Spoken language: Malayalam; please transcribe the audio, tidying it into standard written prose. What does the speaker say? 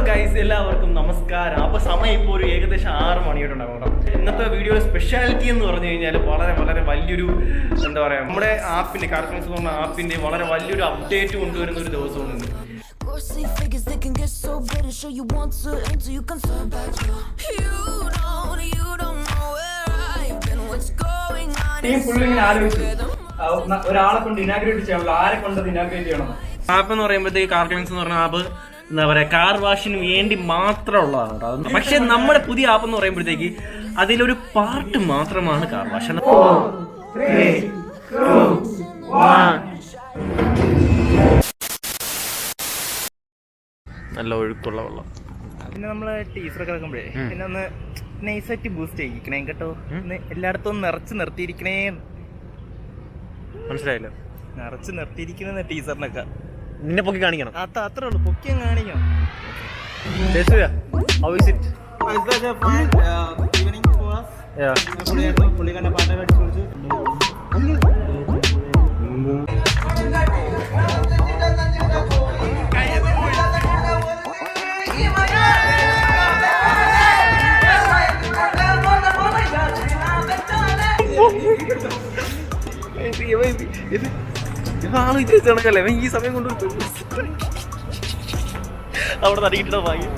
ഗൈസ്, എല്ലാവർക്കും നമസ്കാരം. അപ്പോൾ സമയം ഇപ്പോൾ ഒരു ഏകദേശം 6 മണിയോട്ടുണ്ടാകും. ഇന്നത്തെ വീഡിയോ സ്പെഷ്യാലിറ്റി എന്ന് പറഞ്ഞു കഴിഞ്ഞാൽ വളരെ വലിയൊരു എന്താ പറയുക, നമ്മുടെ ആപ്പിൻ്റെ കാർക്ലെക്സ് എന്ന് പറഞ്ഞ ആപ്പിൻ്റെ വളരെ വലിയൊരു അപ്ഡേറ്റ് കൊണ്ടുവരുന്ന ഒരു ദിവസമാണ്. ഒരാളെ കൊണ്ട് ഇനാഗ്രേറ്റ് ചെയ്യണമല്ലോ, ആരെ കൊണ്ട് ഇനാഗ്രേറ്റ് ചെയ്യണം. ആപ്പ് എന്ന് പറയുമ്പോഴത്തേക്ക് കാർക്ലെക്സ് എന്ന് പറഞ്ഞ ആപ്പ് എന്താ പറയാ, കാർ വാഷിന് വേണ്ടി മാത്രമുള്ളതാണ് കേട്ടോ. പക്ഷെ നമ്മുടെ പുതിയ ആപ്പ് എന്ന് പറയുമ്പോഴത്തേക്ക് അതിലൊരു പാർട്ട് മാത്രമാണ് കാർ വാഷ്. നല്ല ഒഴുക്കുള്ള വെള്ളം. പിന്നെ നമ്മള് ടീച്ചറൊക്കെ വെക്കുമ്പോഴേ പിന്നെ ഒന്ന് നൈസായിട്ട് ബൂസ്റ്റ് ചെയ്യിക്കണേ കേട്ടോ. എല്ലായിടത്തും നിറച്ച് നിർത്തിയിരിക്കണേ. മനസ്സിലായില്ലോ, നിറച്ച് നിർത്തിയിരിക്കുന്ന ടീച്ചറിനൊക്കെ നിന്നെ പൊക്കി കാണിക്കണം. അത്രേ ഉള്ളൂ, പൊക്കി കാണിക്കണം. How is it? It's like a fine evening for us. Yeah. പുള്ളി കണ്ട പാട്ടൊക്കെ അടിച്ചു കൊടുത്തു. ആള് വിചാരിച്ചണക്കല്ലേ ഈ സമയം കൊണ്ട് അവിടെ നടിക്കിട്ടോ വാങ്ങി.